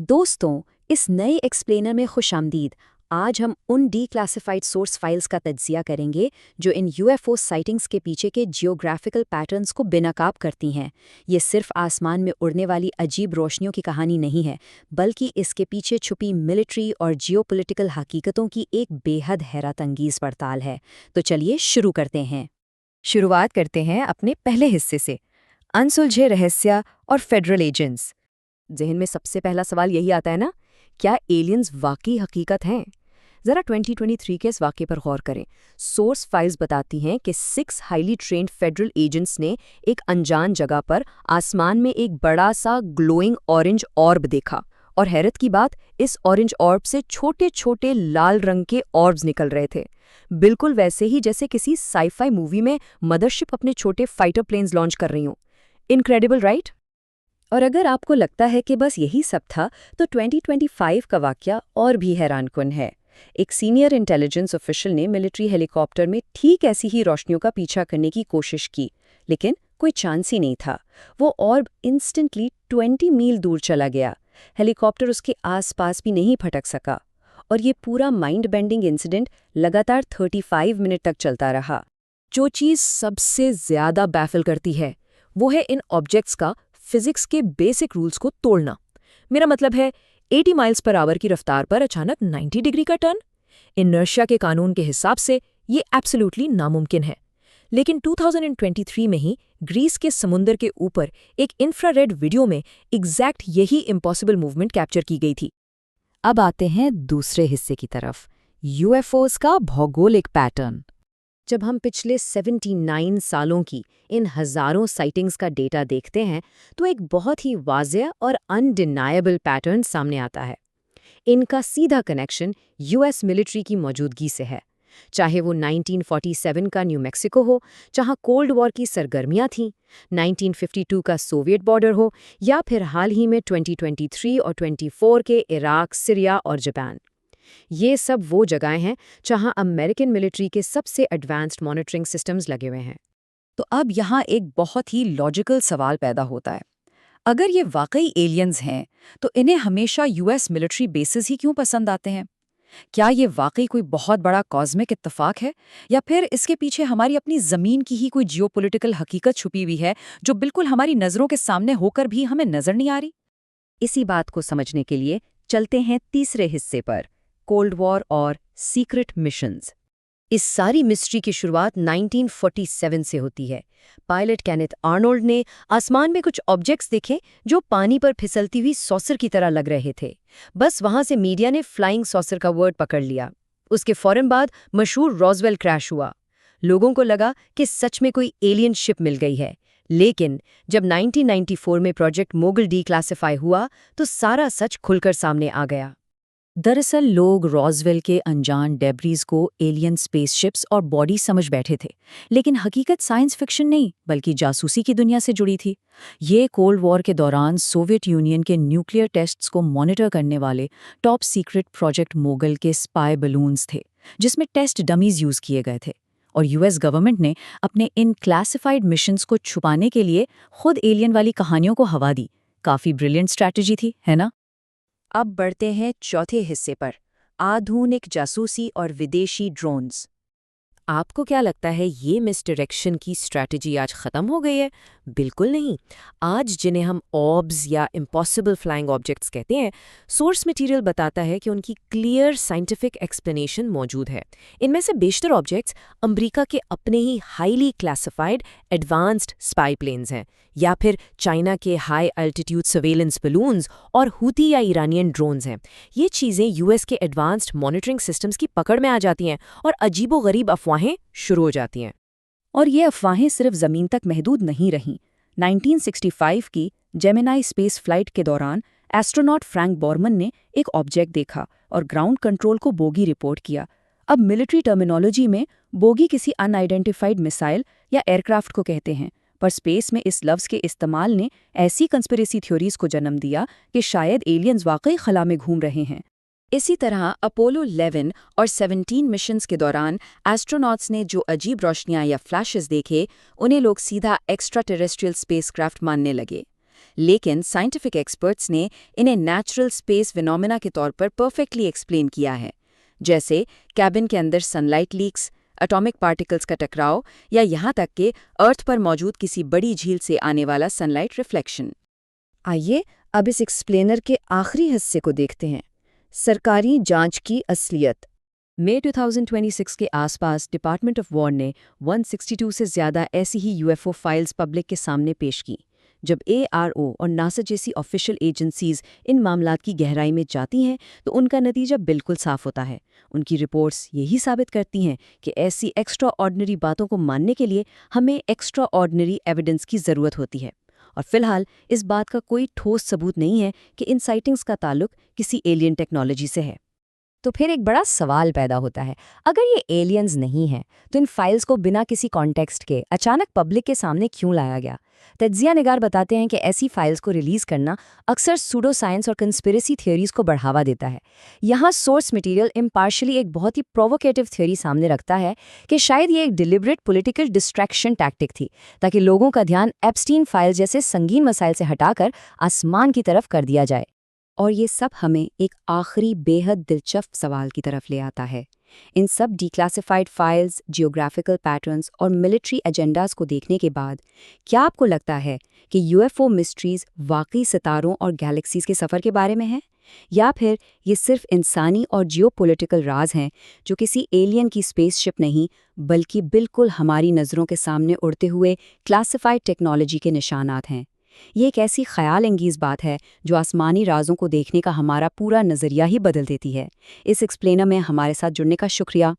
दोस्तों, इस नए एक्सप्लेनर में खुशामदीद। आज हम उन डीक्लासिफाइड सोर्स फाइल्स का तज्जिया करेंगे जो इन यूएफओ साइटिंग्स के पीछे के जियोग्राफिकल पैटर्न्स को बेनकाब करती हैं। ये सिर्फ आसमान में उड़ने वाली अजीब रोशनियों की कहानी नहीं है, बल्कि इसके पीछे छुपी मिलिट्री और जियोपॉलिटिकल हकीकतों की एक बेहद हैरतअंगेज पड़ताल है। तो चलिए शुरू करते हैं। शुरुआत करते हैं अपने पहले हिस्से से, अनसुलझे रहस्य और फेडरल एजेंट्स। जहन में सबसे पहला सवाल यही आता है ना, क्या एलियंस वाकई हकीकत हैं? जरा 2023 के इस वाक़े पर गौर करें। सोर्स फाइल्स बताती हैं कि 6 हाईली ट्रेन्ड फेडरल एजेंट्स ने एक अनजान जगह पर आसमान में एक बड़ा सा ग्लोइंग ऑरेंज ऑर्ब देखा। और हैरत की बात, इस ऑरेंज ऑर्ब से छोटे छोटे लाल रंग के ऑर्ब्स निकल रहे थे, बिल्कुल वैसे ही जैसे किसी साईफाई मूवी में मदरशिप अपने छोटे फाइटर प्लेन्स लॉन्च कर रही हो। Incredible, right? और अगर आपको लगता है कि बस यही सब था, तो 2025 का वाकया और भी हैरानकुन है। एक सीनियर इंटेलिजेंस ऑफिशियल ने मिलिट्री हेलीकॉप्टर में ठीक ऐसी ही रोशनियों का पीछा करने की कोशिश की, लेकिन कोई चांस ही नहीं था। वो ऑर्ब इंस्टेंटली 20 मील दूर चला गया। हेलीकॉप्टर उसके आसपास भी नहीं फटक सका। और ये पूरा माइंड बेंडिंग इंसिडेंट लगातार 35 मिनट तक चलता रहा। जो चीज़ सबसे ज़्यादा बैफल करती है, वो है इन ऑब्जेक्ट्स का फिजिक्स के बेसिक रूल्स को तोड़ना। मेरा मतलब है 80 माइल्स पर आवर की रफ्तार पर अचानक 90 डिग्री का टर्न। इनर्शिया के कानून के हिसाब से ये एब्सोल्युटली नामुमकिन है। लेकिन 2023 में ही ग्रीस के समुंदर के ऊपर एक इंफ्रारेड वीडियो में एग्जैक्ट यही इम्पॉसिबल मूवमेंट कैप्चर की गई थी। अब आते हैं दूसरे हिस्से की तरफ, यूएफओज का भौगोलिक पैटर्न। जब हम पिछले 79 सालों की इन हजारों साइटिंग्स का डेटा देखते हैं, तो एक बहुत ही वाज़ेह और अनडिनायबल पैटर्न सामने आता है। इनका सीधा कनेक्शन यूएस मिलिट्री की मौजूदगी से है। चाहे वो 1947 का न्यू मैक्सिको हो, जहां कोल्ड वॉर की सरगर्मियां थीं, 1952 का सोवियत बॉर्डर हो, या फिर हाल ही में 2023 और 24 के इराक, सीरिया और जापान। ये सब वो जगहें हैं जहां अमेरिकन मिलिट्री के सबसे एडवांस्ड मॉनिटरिंग सिस्टम्स लगे हुए हैं। तो अब यहाँ एक बहुत ही लॉजिकल सवाल पैदा होता है। अगर ये वाकई एलियंस हैं, तो इन्हें हमेशा यूएस मिलिट्री बेसिस ही क्यों पसंद आते हैं? क्या ये वाकई कोई बहुत बड़ा कॉस्मिक इत्तेफाक है, या फिर इसके पीछे हमारी अपनी ज़मीन की ही कोई जियोपॉलिटिकल हकीकत छुपी हुई है जो बिल्कुल हमारी नज़रों के सामने होकर भी हमें नज़र नहीं आ रही? इसी बात को समझने के लिए चलते हैं तीसरे हिस्से पर, कोल्ड वॉर और सीक्रेट मिशंस। इस सारी मिस्ट्री की शुरुआत 1947 से होती है। पायलट केनेथ आर्नोल्ड ने आसमान में कुछ ऑब्जेक्ट्स देखे जो पानी पर फिसलती हुई सॉसर की तरह लग रहे थे। बस वहां से मीडिया ने फ्लाइंग सॉसर का वर्ड पकड़ लिया। उसके फौरन बाद मशहूर रॉसवेल क्रैश हुआ। लोगों को लगा कि सच में कोई एलियन शिप मिल गई है। लेकिन जब 1994 में प्रोजेक्ट मोगल डीक्लासिफाई हुआ, तो सारा सच खुलकर सामने आ गया। दरअसल लोग रॉसवेल के अनजान डेब्रीज को एलियन स्पेसशिप्स और बॉडी समझ बैठे थे, लेकिन हकीकत साइंस फिक्शन नहीं बल्कि जासूसी की दुनिया से जुड़ी थी। ये कोल्ड वॉर के दौरान सोवियत यूनियन के न्यूक्लियर टेस्ट्स को मॉनिटर करने वाले टॉप सीक्रेट प्रोजेक्ट मोगल के स्पाई बलून्स थे, जिसमें टेस्ट डमीज यूज किए गए थे। और यूएस गवर्नमेंट ने अपने इन क्लासिफाइड मिशंस को छुपाने के लिए खुद एलियन वाली कहानियों को हवा दी। काफी ब्रिलियंट स्ट्रैटेजी थी, है ना? अब बढ़ते हैं चौथे हिस्से पर, आधुनिक जासूसी और विदेशी ड्रोन्स। आपको क्या लगता है ये मिसडायरेक्शन की स्ट्रैटेजी आज खत्म हो गई है? बिल्कुल नहीं। आज जिन्हें हम ऑब्स या इम्पॉसिबल फ्लाइंग ऑब्जेक्ट्स कहते हैं, सोर्स मटेरियल बताता है कि उनकी क्लियर साइंटिफिक एक्सप्लेनेशन मौजूद है। इनमें से बेशतर ऑब्जेक्ट्स अमेरिका के अपने ही highly classified advanced spy planes हैं, या फिर चाइना के हाई अल्टीट्यूड सर्वेलेंस बलून्स और हूती या ईरानियन ड्रोन्स हैं। ये चीज़ें यूएस के एडवांस्ड मॉनिटरिंग सिस्टम्स की पकड़ में आ जाती हैं और अजीबोगरीब अफवाहें शुरू हो जाती हैं। और ये अफवाहें सिर्फ ज़मीन तक महदूद नहीं रहीं। 1965 की जेमिनाई स्पेस फ्लाइट के दौरान एस्ट्रोनॉट फ्रैंक बॉर्मन ने एक ऑब्जेक्ट देखा और ग्राउंड कंट्रोल को बोगी रिपोर्ट किया। अब मिलिट्री टर्मिनोलॉजी में बोगी किसी अनआइडेंटिफाइड मिसाइल या एयरक्राफ्ट को कहते हैं, पर स्पेस में इस लफ्ज़ के इस्तेमाल ने ऐसी कंस्पिरेसी थ्योरीज को जन्म दिया कि शायद एलियंस वाकई खला में घूम रहे हैं। इसी तरह अपोलो 11 और 17 मिशंस के दौरान एस्ट्रोनॉट्स ने जो अजीब रोशनियां या फ्लैशेस देखे, उन्हें लोग सीधा एक्स्ट्रा टेरेस्ट्रियल स्पेसक्राफ्ट मानने लगे। लेकिन साइंटिफिक एक्सपर्ट्स ने इन्हें नेचुरल स्पेस फिनोमेना के तौर पर परफेक्टली एक्सप्लेन किया है, जैसे कैबिन के अंदर सनलाइट लीक्स, एटॉमिक पार्टिकल्स का टकराव या यहाँ तक कि अर्थ पर मौजूद किसी बड़ी झील से आने वाला सनलाइट रिफ्लेक्शन। आइए अब इस एक्सप्लेनर के आखिरी हिस्से को देखते हैं, सरकारी जांच की असलियत। मई 2026 के आसपास डिपार्टमेंट ऑफ वॉर ने 162 से ज़्यादा ऐसी ही यूएफओ फाइल्स पब्लिक के सामने पेश की। जब ARO और नासा जैसी ऑफिशियल एजेंसीज इन मामलात की गहराई में जाती हैं तो उनका नतीजा बिल्कुल साफ होता है। उनकी रिपोर्ट्स यही साबित करती हैं कि ऐसी एक्स्ट्रा ऑर्डिनरी बातों को मानने के लिए हमें एक्स्ट्रा ऑर्डिनरी एविडेंस की ज़रूरत होती है। और फिलहाल इस बात का कोई ठोस सबूत नहीं है कि इन साइटिंग्स का ताल्लुक किसी एलियन टेक्नोलॉजी से है। तो फिर एक बड़ा सवाल पैदा होता है, अगर ये एलियंस नहीं हैं तो इन फाइल्स को बिना किसी कॉन्टेक्स्ट के अचानक पब्लिक के सामने क्यों लाया गया? तज्जिया निगार बताते हैं कि ऐसी फाइल्स को रिलीज करना अक्सर सूडो साइंस और कंस्पिरेसी थ्योरीज को बढ़ावा देता है। यहाँ सोर्स मटेरियल इम्पार्शियली एक बहुत ही प्रोवोकेटिव थ्योरी सामने रखता है कि शायद ये एक डिलिबरेट पॉलिटिकल डिस्ट्रैक्शन टैक्टिक थी, ताकि लोगों का ध्यान एप्स्टीन फाइल जैसे संगीन मसाइल से हटाकर आसमान की तरफ कर दिया जाए। और ये सब हमें एक आखिरी बेहद दिलचस्प सवाल की तरफ ले आता है। इन सब डिक्लासिफाइड फाइल्स, जियोग्राफिकल पैटर्न्स और मिलिट्री एजेंडाज को देखने के बाद क्या आपको लगता है कि यूएफओ मिस्ट्रीज वाकई सितारों और गैलेक्सीज के सफ़र के बारे में हैं, या फिर ये सिर्फ इंसानी और जियोपॉलिटिकल राज हैं जो किसी एलियन की स्पेसशिप नहीं बल्कि बिल्कुल हमारी नज़रों के सामने उड़ते हुए क्लासिफाइड टेक्नोलॉजी के निशानात हैं? ये एक ऐसी ख्याल अंगीज बात है जो आसमानी राजों को देखने का हमारा पूरा नज़रिया ही बदल देती है। इस एक्सप्लेनर में हमारे साथ जुड़ने का शुक्रिया।